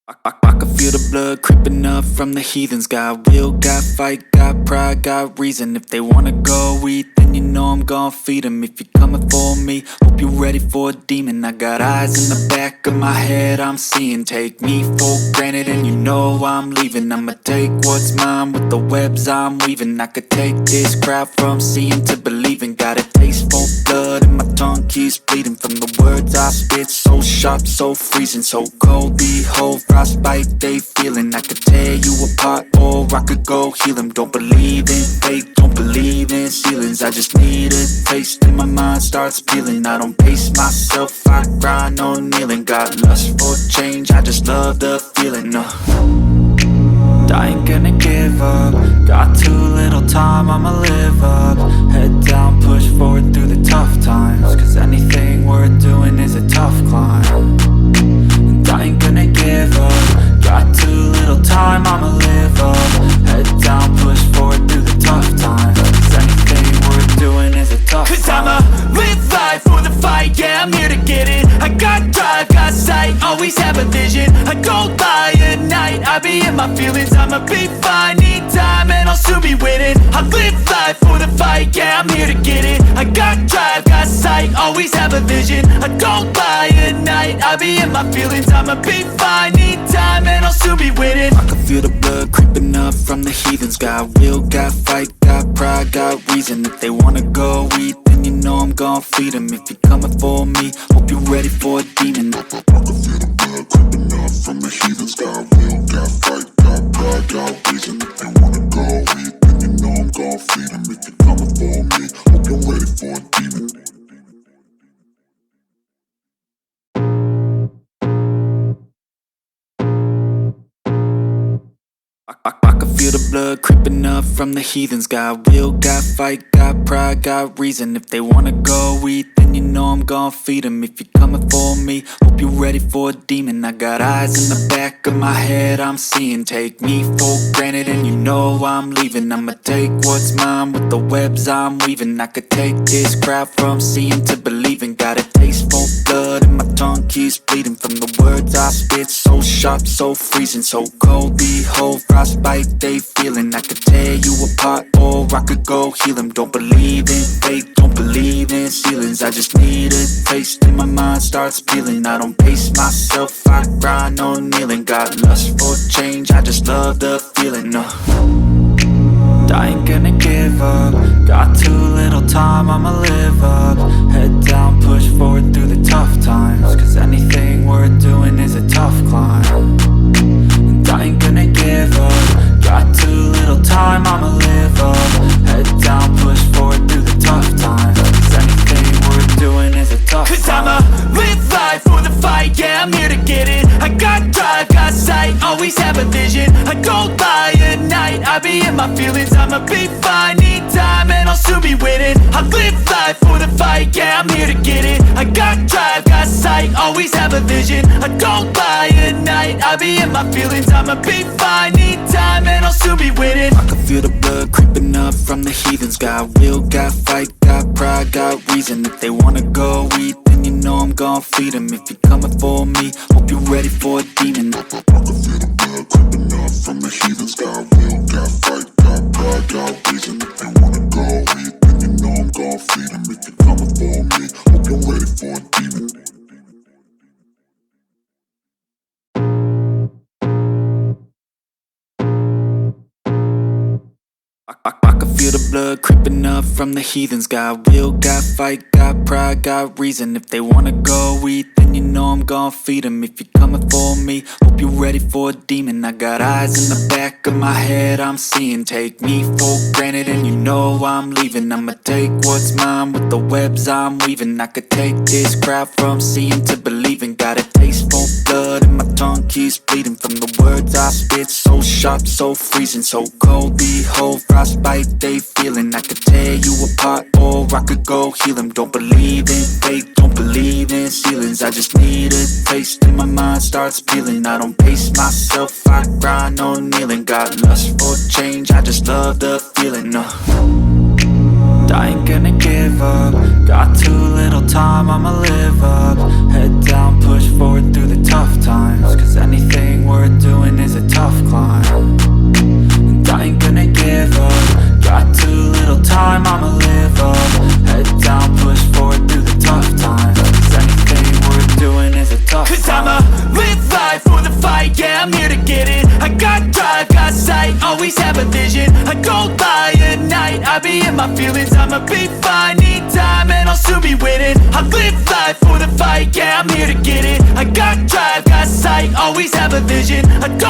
I can feel the blood creeping up from the heathens. Got will, got fight, got pride, got reason. If they wanna go eat, then you know I'm gon' feed them. If you're coming for me, hope you're ready for a demon. I got eyes in the back of my head, I'm seeing. Take me for granted and you know I'm leaving. I'ma take what's mine with the webs I'm weaving. I could take this crowd from seeing to believing. Got a taste for blood and my tongue keeps bleeding from the words I spit. So sharp, so freezing, so cold. Behold, frostbite they feeling. I could tear you apart or I could go heal them. Don't believe in fate, don't believe in ceilings. I just need a taste and my mind starts peeling. I don't pace myself, I grind on kneeling. Got lust for change, I just love the feeling. I ain't gonna give up. Got too little time, I'ma live up. Head down, push forward through the tough times. Cause anything worth doing is a tough climb. And I ain't gonna give up. Got too little time, I'ma live up. Head down, push forward through the tough times. Cause anything worth doing is a tough climb. Cause I'ma live life for the fight, yeah, I'm here to get it. I got drive, got sight, always have a vision. I don't lie at night, I be in my feelings. I'ma be fine, need time and I'll soon be winning. I live life for the fight, yeah, I'm here to get it. I got drive, got sight, always have a vision. I don't lie at night, I be in my feelings. I'ma be fine, need time and I'll soon be winning. I can feel the blood creeping up from the heathens. Got will, got fight, got pride, got reason. If they wanna go eat, then you know I'm gon' feed them. If you're coming for me, hope you're ready for a demon. I can feel the blood creeping up from the heathens. Got will, got fight, got pride, got reason. If they wanna go eat, then you know I'm gon' feed them. If you're coming for me, hope you're ready for a demon. I can feel the blood creeping up from the heathens. Got will, got fight, got pride, got reason. If they wanna go eat, then you know I'm gon' feed them. If you're coming for me, hope you're ready for a demon. I got eyes in the back of my head, I'm seeing. Take me for granted and you know I'm leaving. I'ma take what's mine with the webs I'm weaving. I could take this crowd from seeing to believing. Got a taste for blood and my tongue keeps bleeding from the words I spit. So sharp, so freezing, so cold. Behold, frostbite they feeling. I could tear you apart or I could go heal them. Don't believe in fate, don't believe in ceilings. I just need a taste and my mind starts peeling. I don't pace myself, I grind on kneeling. Got lust for change, I just love the feeling. I ain't gonna give up. Got too little time, I'ma live up. Head down, push forward through the tough times. Cause anything worth doing is a tough climb. And I ain't gonna give up. Got too little time, I'ma live up. Head down, push forward through the tough times. Cause anything worth doing is a tough climb. Cause I'ma live life for the fight, yeah, I'm here to get it. I got drive, got sight, always have a vision. I don't lie at night, I be in my feelings. I'ma be fine, need time and I'll soon be winning. I live life for the fight, yeah, I'm here to get it. I got drive, got sight, always have a vision. I don't lie at night, I be in my feelings. I'ma be fine, need time and I'll soon be winning. I can feel the blood creeping up from the heathens. Got will, got fight, got pride, got reason. If they wanna go eat, then you know I'm gon' feed them. If you're coming for me, hope you're ready for a demon. I can feel the blood creeping up from the heathens. Got will, got fight, got pride, got reason. If they wanna go eat, then you know I'm gon' feed them. If you're coming for me, hope you're ready for a demon. I can feel the blood creeping up from the heathens. Got will, got fight, got pride, got reason. If they wanna go eat, then you know I'm gon' feed them. If you're coming for me, hope you're ready for a demon. I got eyes in the back of my head, I'm seeing. Take me for granted and you know I'm leaving. I'ma take what's mine with the webs I'm weaving. I could take this crowd from seeing to believing. Got a taste for blood and my tongue keeps bleeding from the words I spit. So sharp, so freezing, so cold. Behold, frostbite they feeling. I could tear you apart or I could go heal them. Don't believe in fate, don't believe in ceilings. I just need a taste and my mind starts peeling. I don't pace myself, I grind on kneeling. Got lust for change, I just love the feeling. I ain't gonna give up. Got too little time, I'ma live up. Head down, push forward through the tough times, cause anything worth doing is a tough climb. And I ain't gonna give up, got too little time, I'ma live up. Head down, push forward through the tough times, cause anything worth doing is a tough climb. Cause I'ma live life for the fight, yeah, I'm here to get it. I got drive, got sight, always have a vision. I don't lie at night, I be in my feelings. I'ma be fine, need time, and I'll soon be winning. I live life for the fight, yeah, I'm here to get it. I got drive, got sight, always have a vision. I don't